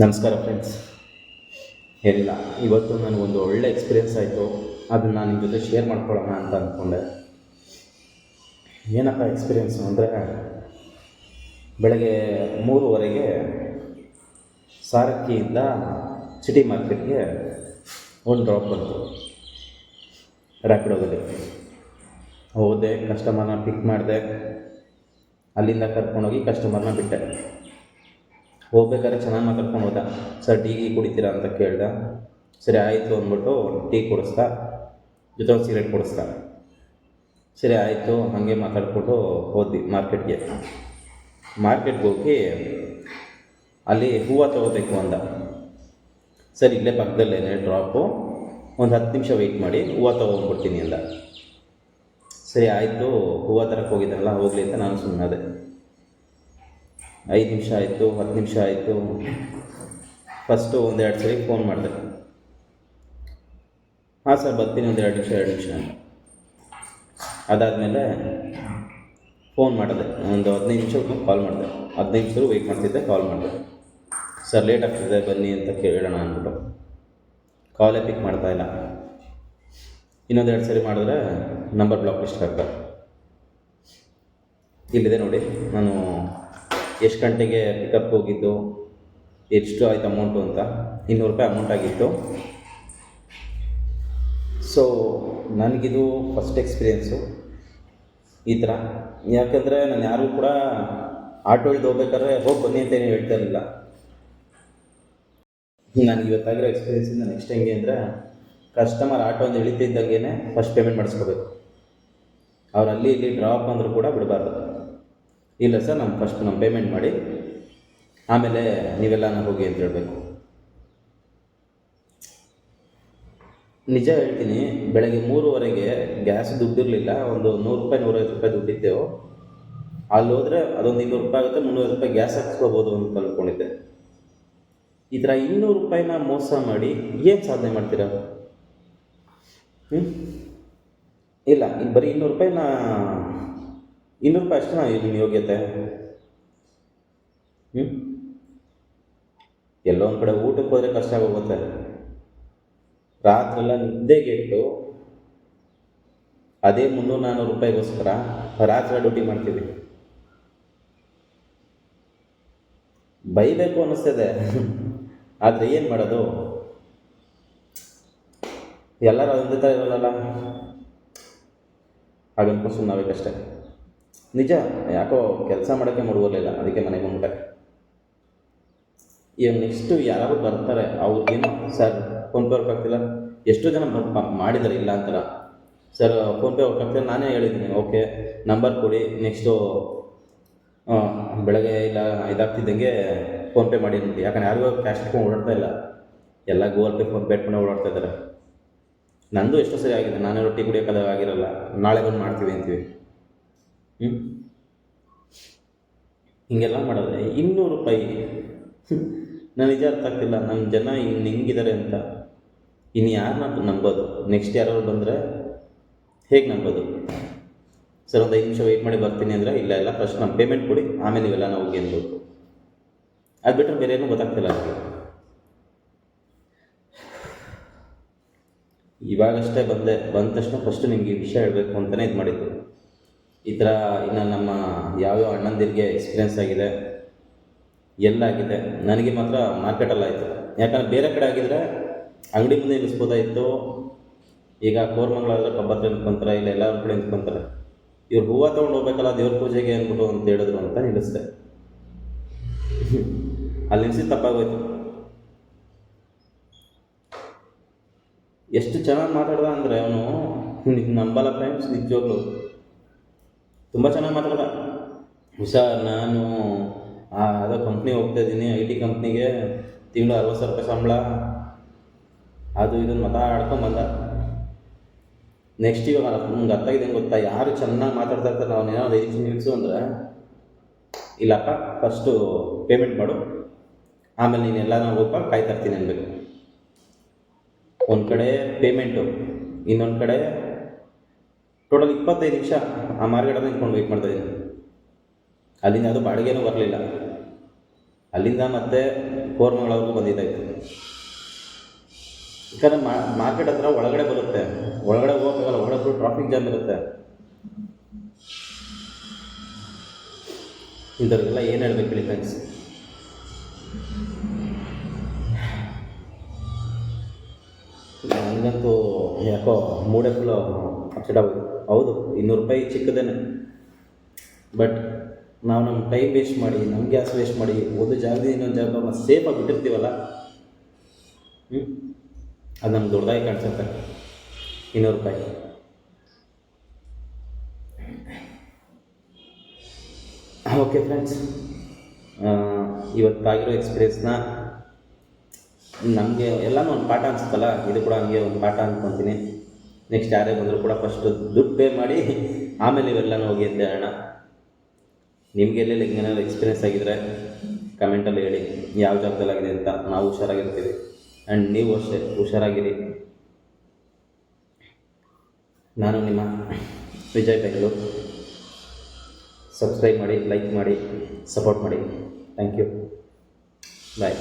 ನಮಸ್ಕಾರ ಫ್ರೆಂಡ್ಸ್. ಏನಿಲ್ಲ, ಇವತ್ತು ನನಗೊಂದು ಒಳ್ಳೆ ಎಕ್ಸ್ಪೀರಿಯೆನ್ಸ್ ಆಯಿತು. ಅದನ್ನು ನಿಮ್ಮ ಜೊತೆ ಶೇರ್ ಮಾಡ್ಕೊಳ್ಳೋಣ ಅಂತ ಅಂದ್ಕೊಂಡೆ. ಏನಪ್ಪ ಎಕ್ಸ್ಪೀರಿಯೆನ್ಸು ಅಂದರೆ, ಬೆಳಗ್ಗೆ 3:30ಗೆ ಸಾರಕ್ಕಿಯಿಂದ ಸಿಟಿ ಮಾರ್ಕೆಟ್ಗೆ ಒಂದು ಡ್ರಾಪ್ ಬಂತು ರ್ಯಾಪಿಡೋದಲ್ಲಿ. ಹೋದೆ, ಕಸ್ಟಮರ್ನ ಪಿಕ್ ಮಾಡಿದೆ, ಅಲ್ಲಿಂದ ಕರ್ಕೊಂಡೋಗಿ ಕಸ್ಟಮರ್ನ ಬಿಟ್ಟೆ. ಹೋಗ್ಬೇಕಾದ್ರೆ ಚೆನ್ನಾಗಿ ಮಾತಾಡ್ಕೊಂಡು ಹೋದ. ಸರ್ ಟೀ ಕುಡಿತೀರಾ ಅಂತ ಕೇಳ್ದ. ಸರಿ ಆಯಿತು ಅಂದ್ಬಿಟ್ಟು ಟೀ ಕೊಡಿಸ್ದ, ಜೊತೆ ಒಂದು ಸಿಗರೇಟ್ ಕೊಡಿಸ್ದ. ಸರಿ ಆಯಿತು, ಹಾಗೆ ಮಾತಾಡ್ಕೊಂಡು ಹೋದ್ವಿ ಮಾರ್ಕೆಟ್ಗೆ ಹೋಗಿ ಅಲ್ಲಿ ಹೂವು ತೊಗೋಬೇಕು ಅಂದ. ಸರಿ ಇಲ್ಲೇ ಪಕ್ಕದಲ್ಲೇನೆ ಡ್ರಾಪು, ಒಂದು 10 ನಿಮಿಷ ವೆಯ್ಟ್ ಮಾಡಿ ಹೂವು ತೊಗೊಂಡ್ಬಿಡ್ತೀನಿ ಅಂದ. ಸರಿ ಆಯಿತು, ಹೂವು ತರಕ್ಕೆ ಹೋಗಿದ್ದನಲ್ಲ, ಹೋಗಲಿ ಅಂತ ನಾನು ಸುಮ್ಮನಾದೆ. 5 ನಿಮಿಷ ಆಯಿತು, 10 ನಿಮಿಷ ಆಯಿತು. ಫಸ್ಟು 1-2 ಸರಿ ಫೋನ್ ಮಾಡಿದೆ. ಹಾಂ ಸರ್ ಬರ್ತೀನಿ, 2 ನಿಮಿಷ ಅಂತ. ಅದಾದಮೇಲೆ ಫೋನ್ ಮಾಡಿದೆ, ಒಂದು 15 ನಿಮಿಷ ಕಾಲ್ ಮಾಡಿದೆ. 15 ನಿಮಿಷ ವೆಯ್ಟ್ ಮಾಡ್ತಿದ್ದೆ, ಕಾಲ್ ಮಾಡಿದೆ. ಸರ್ ಲೇಟ್ ಆಗ್ತಿದೆ ಬನ್ನಿ ಅಂತ ಕೇಳೋಣ ಅಂದ್ಬಿಟ್ಟು ಕಾಲೇ ಪಿಕ್ ಮಾಡ್ತಾಯಿಲ್ಲ. ಇನ್ನೊಂದು 2 ಸರಿ ಮಾಡಿದ್ರೆ ನಂಬರ್ ಬ್ಲಾಕ್ ಲಿಸ್ಟ್ ಹಾಕ್ತಾರೆ. ಇಲ್ಲಿದೆ ನೋಡಿ, ನಾನು ಎಷ್ಟು ಗಂಟೆಗೆ ಪಿಕಪ್ ಹೋಗಿದ್ದು, ಎಷ್ಟು ಆಯ್ತು ಅಮೌಂಟು ಅಂತ. 200 ರೂಪಾಯಿ ಅಮೌಂಟ್ ಆಗಿತ್ತು. ಸೊ ನನಗಿದು ಫಸ್ಟ್ ಎಕ್ಸ್ಪೀರಿಯೆನ್ಸು ಈ ಥರ. ಯಾಕಂದರೆ ನಾನು ಯಾರೂ ಕೂಡ ಆಟೋ ಇಳ್ದು ಹೋಗ್ಬೇಕಾದ್ರೆ ಹೋಗಿ ಬನ್ನಿ ಅಂತ ಏನು ಹೇಳ್ತಾ ಇರಲಿಲ್ಲ. ನನಗೆ ಇವತ್ತಾಗಿರೋ ಎಕ್ಸ್ಪೀರಿಯೆನ್ಸಿಂದ ನೆಕ್ಸ್ಟ್ ಹೆಂಗೆ ಅಂದರೆ, ಕಸ್ಟಮರ್ ಆಟೋ ಒಂದು ಇಳಿತಿದ್ದಂಗೆ ಫಸ್ಟ್ ಪೇಮೆಂಟ್ ಮಾಡಿಸ್ಕೋಬೇಕು. ಅವ್ರು ಅಲ್ಲಿ ಇಲ್ಲಿ ಡ್ರಾಪ್ ಅಂದರೂ ಕೂಡ ಬಿಡಬಾರ್ದು. ಇಲ್ಲ ಸರ್ ನಮ್ಮ ಪೇಮೆಂಟ್ ಮಾಡಿ, ಆಮೇಲೆ ನೀವೆಲ್ಲನೂ ಹೋಗಿ ಅಂತ ಹೇಳಬೇಕು. ನಿಜ ಹೇಳ್ತೀನಿ, ಬೆಳಗ್ಗೆ 3:30ಗೆ ಗ್ಯಾಸ್ ದುಡ್ಡಿರಲಿಲ್ಲ. ಒಂದು 100 ರೂಪಾಯಿ 150 ರೂಪಾಯಿ ದುಡ್ಡಿದ್ದೆವು. ಅಲ್ಲಿ ಹೋದರೆ ಅದೊಂದು 200 ರೂಪಾಯಿ ಆಗುತ್ತೆ, 350 ರೂಪಾಯಿ ಗ್ಯಾಸ್ ಹಾಕ್ಸ್ಕೋಬೋದು ಅಂತ ಅಂದ್ಕೊಂಡಿದ್ದೆ. ಈ ಥರ 200 ರೂಪಾಯಿನ ಮೋಸ ಮಾಡಿ ಏನು ಸಾಧನೆ ಮಾಡ್ತೀರಾ? ಇಲ್ಲ, ಇಲ್ಲಿ ಬರೀ 200 ರೂಪಾಯಿನ 200 ರೂಪಾಯಿ ಅಷ್ಟೇ ನಿಮ್ಮ ಯೋಗ್ಯತೆ. ಎಲ್ಲೋ ಒಂದು ಕಡೆ ಊಟಕ್ಕೆ ಹೋದರೆ ಕಷ್ಟ ಆಗೋಗುತ್ತೆ. ರಾತ್ರೆಲ್ಲ ನಿದ್ದೆಗೆಟ್ಟು ಅದೇ 300-400 ರೂಪಾಯಿಗೋಸ್ಕರ ರಾತ್ರಿ ಡ್ಯೂಟಿ ಮಾಡ್ತೀವಿ. ಬೈಬೇಕು ಅನ್ನಿಸ್ತದೆ, ಆದರೆ ಏನು ಮಾಡೋದು? ಎಲ್ಲರೂ ಅದೊಂದೇ ಥರ ಇರೋಲ್ಲ, ಹಾಗನ್ಕೊಂಡು ಸುಮ್ಮನಾಗಬೇಕಷ್ಟೆ. ನಿಜ, ಯಾಕೋ ಕೆಲಸ ಮಾಡೋಕ್ಕೆ ಮೂಡುವರಲಿಲ್ಲ, ಅದಕ್ಕೆ ಮನೆಗೆ ಬಂದ್ಬಿಟ್ಟೆ. ಈಗ ನೆಕ್ಸ್ಟು ಯಾರು ಬರ್ತಾರೆ, ಅವ್ರಿಗೇನು ಸರ್ ಫೋನ್ಪೇ ವರ್ಕ್ ಆಗ್ತಿಲ್ಲ. ಎಷ್ಟೋ ಜನ ಮಾಡಿದ್ದಾರೆ, ಇಲ್ಲ ಅಂತಾರ. ಸರ್ ಫೋನ್ಪೇ ವರ್ಕ್ ಆಗ್ತಿಲ್ಲ, ನಾನೇ ಹೇಳಿದ್ದೀನಿ ಓಕೆ ನಂಬರ್ ಕೊಡಿ, ನೆಕ್ಸ್ಟು ಬೆಳಗ್ಗೆ ಇಲ್ಲ ಇದಾಗ್ತಿದ್ದಂಗೆ ಫೋನ್ಪೇ ಮಾಡಿ ನೋಡಿ. ಯಾಕಂದ್ರೆ ಯಾರಿಗೂ ಕ್ಯಾಶ್ ಇಟ್ಕೊಂಡು ಓಡಾಡ್ತಾ ಇಲ್ಲ, ಎಲ್ಲ ಗೂಗಲ್ ಪೇ ಫೋನ್ಪೇ ಇಟ್ಕೊಂಡೆ ಓಡಾಡ್ತಾ ಇದ್ದಾರೆ. ನಂದು ಎಷ್ಟೋ ಸರಿ ಆಗಿದೆ, ನಾನೇ ರೊಟ್ಟಿ ಕುಡಿಯೋಕ್ಕಲ್ಲ ಆಗಿರಲ್ಲ, ನಾಳೆ ಬಂದು ಮಾಡ್ತೀವಿ ಅಂತೀವಿ. ಹೀಗೆಲ್ಲ ಮಾಡಿದ್ರೆ 200 ರೂಪಾಯಿ ನಾನು ನಿಜ ಅರ್ಥ ಆಗ್ತಿಲ್ಲ. ನಮ್ಮ ಜನ ಇನ್ನು ಹೆಂಗಿದ್ದಾರೆ ಅಂತ. ಇನ್ನು ಯಾರನ್ನ ನಂಬೋದು? ನೆಕ್ಸ್ಟ್ ಯಾರು ಬಂದರೆ ಹೇಗೆ ನಂಬೋದು? ಸರ್ ಒಂದು 5 ನಿಮಿಷ ವೆಯ್ಟ್ ಮಾಡಿ ಬರ್ತೀನಿ ಅಂದರೆ, ಇಲ್ಲ ಫಸ್ಟ್ ನಮ್ಮ ಪೇಮೆಂಟ್ ಕೊಡಿ, ಆಮೇಲೆ ನೀವೆಲ್ಲ ನಾವು ಹೋಗಿ ಅನ್ಬೋದು. ಅದು ಬಿಟ್ಟರೆ ಬೇರೆ ಏನೂ ಗೊತ್ತಾಗ್ತಿಲ್ಲ ನನಗೆ. ಇವಾಗಷ್ಟೇ ಬಂದ ತಕ್ಷಣ ಫಸ್ಟು ನಿಮಗೆ ಈ ವಿಷಯ ಹೇಳಬೇಕು ಅಂತಲೇ ಇದು ಮಾಡಿದ್ದು. ಈ ಥರ ಇನ್ನು ನಮ್ಮ ಯಾವ್ಯಾವ ಅಣ್ಣಂದಿರಿಗೆ ಎಕ್ಸ್ಪೀರಿಯೆನ್ಸ್ ಆಗಿದೆ, ಎಲ್ಲಾಗಿದೆ. ನನಗೆ ಮಾತ್ರ ಮಾರ್ಕೆಟಲ್ಲಾಯಿತು. ಯಾಕಂದರೆ ಬೇರೆ ಕಡೆ ಆಗಿದ್ರೆ ಅಂಗಡಿ ಮುಂದೆ ನಿಲ್ಲಿಸ್ಬೋದಾಯಿತು. ಈಗ ಕೋರ್ಮಂಗ್ಲಾದ್ರೆ ಕಬ್ಬತ್ರ ನಿಂತ್ಕೊಂತಾರೆ, ಇಲ್ಲ ಎಲ್ಲರ ಕಡೆ ನಿಂತ್ಕೊಂತಾರೆ. ಇವ್ರು ಹೂವು ತೊಗೊಂಡು ಹೋಗ್ಬೇಕಲ್ಲ ದೇವ್ರ ಪೂಜೆಗೆ ಅಂದ್ಬಿಟ್ಟು ಅಂತ ಹೇಳಿದ್ರು ಅಂತ ನಿಲ್ಲಿಸ್ದೆ. ಅಲ್ಲಿ ನಿಲ್ಸಿದ್ದು ತಪ್ಪಾಗೋಯ್ತು. ಎಷ್ಟು ಚೆನ್ನಾಗಿ ಮಾತಾಡ್ದ ಅಂದರೆ ಅವನು, ನಂಬಲ್ಲ ಫ್ರೆಂಡ್ಸ್, ನಿಜವಾಗ್ಲು ತುಂಬ ಚೆನ್ನಾಗಿ ಮಾತಾಡ್ದ. ಸರ್ ನಾನು ಯಾವುದೋ ಕಂಪ್ನಿಗೆ ಹೋಗ್ತಾಯಿದ್ದೀನಿ, IT ಕಂಪ್ನಿಗೆ, ತಿಂಗಳು 60,000 ರೂಪಾಯಿ ಸಂಬಳ, ಅದು ಇದನ್ನು ಮಾತಾಡ್ಕೊಂಬಂದ. ನೆಕ್ಸ್ಟ್ ಇವಾಗ ನಮ್ಗೆ ಅರ್ಥ ಆಗಿದೆ ಗೊತ್ತಾ, ಯಾರು ಚೆನ್ನಾಗಿ ಮಾತಾಡ್ತಾ ಇರ್ತಾರೆ, ನಾವು ಏನೋ 5 ನಿಮಿಷ ನಿಲ್ಲಿಸು ಅಂದರೆ, ಇಲ್ಲಪ್ಪ ಫಸ್ಟು ಪೇಮೆಂಟ್ ಮಾಡು, ಆಮೇಲೆ ನೀನು ಎಲ್ಲ ನಾವು ಹೋಗ್ಪ ಕಾಯ್ತಾ ಇರ್ತೀನಿ ಅನ್ಬೇಕು. ಒಂದು ಕಡೆ ಪೇಮೆಂಟು, ಇನ್ನೊಂದು ಕಡೆ ಟೋಟಲ್ 25 ನಿಮಿಷ ಆ ಮಾರ್ಕೆಟಲ್ಲಿ ನಿಂತ್ಕೊಂಡು ವೆಯ್ಟ್ ಮಾಡ್ತಾಯಿದ್ದೀನಿ. ಅಲ್ಲಿಂದ ಅದು ಬಾಡಿಗೆನೂ ಬರಲಿಲ್ಲ. ಅಲ್ಲಿಂದ ಮತ್ತೆ ಕೋರ್ಮಂಗಳವರೆಗೂ ಬಂದಿದ್ದಾಯಿತು. ಯಾಕಂದರೆ ಮಾರ್ಕೆಟ್ ಹತ್ರ ಒಳಗಡೆ ಬರುತ್ತೆ, ಒಳಗಡೆ ಹೋಗೋಕ್ಕಾಗಲ್ಲ, ಒಳಗಡೆ ಫುಲ್ ಟ್ರಾಫಿಕ್ ಜಾಮ್ ಇರುತ್ತೆ. ಇಂಥವ್ರಿಗೆಲ್ಲ ಏನು ಹೇಳ್ಬೇಕು ಹೇಳಿ ಫ್ರೆಂಡ್ಸ್. ನನಗಂತೂ ಯಾಕೋ ಮೂಡೇ ಫುಲ್ಲು ಅಪ್ಸೆಟ್ ಆಗೋದು. ಹೌದು, 200 ರೂಪಾಯಿ ಚಿಕ್ಕದೇನೆ, ಬಟ್ ನಾವು ನಮ್ಮ ಟೈಮ್ ವೇಸ್ಟ್ ಮಾಡಿ, ನಮ್ಮ ಗ್ಯಾಸ್ ವೇಸ್ಟ್ ಮಾಡಿ, ಒಂದು ಜಾಗದಿಂದ ಇನ್ನೊಂದು ಜಾಗ ಸೇಫಾಗಿ ಬಿಟ್ಟಿರ್ತೀವಲ್ಲ, ಅದು ನಮ್ಗೆ ದೊಡ್ಡದಾಗಿ ಕಾಣಿಸುತ್ತೆ. 200 ರೂಪಾಯಿ. ಓಕೆ ಫ್ರೆಂಡ್ಸ್, ಇವತ್ತಾಗಿರೋ ಎಕ್ಸ್ಪೀರಿಯನ್ಸ್ನ ನಮಗೆ ಎಲ್ಲನೂ ಒಂದು ಪಾಠ ಅನಿಸುತ್ತಲ್ಲ, ಇದು ಕೂಡ ಹಂಗೆ ಒಂದು ಪಾಠ ಅಂದ್ಕೊತೀನಿ. ನೆಕ್ಸ್ಟ್ ಯಾರೇ ಬಂದರೂ ಕೂಡ ಫಸ್ಟು ದುಡ್ಡು ಪೇ ಮಾಡಿ ಆಮೇಲೆ ಇವೆಲ್ಲನೂ ಹೋಗಿ ಅಂತ ಹೇಳೋಣ. ನಿಮಗೆ ಎಲ್ಲೆಲ್ಲಿ ಹಿಂಗೇನಾದ್ರು ಎಕ್ಸ್ಪೀರಿಯನ್ಸ್ ಆಗಿದ್ದರೆ ಕಮೆಂಟಲ್ಲಿ ಹೇಳಿ, ಯಾವ ಜಾಗದಲ್ಲಾಗಿದೆ ಅಂತ. ನಾವು ಹುಷಾರಾಗಿರ್ತೀವಿ, ಆ್ಯಂಡ್ ನೀವು ಅಷ್ಟೇ ಹುಷಾರಾಗಿರಿ. ನಾನು ನಿಮ್ಮ ವಿಜಯ್ ಬೆಂಗಳೂರು. ಸಬ್ಸ್ಕ್ರೈಬ್ ಮಾಡಿ, ಲೈಕ್ ಮಾಡಿ, ಸಪೋರ್ಟ್ ಮಾಡಿ. Thank you. ಬಾಯ್.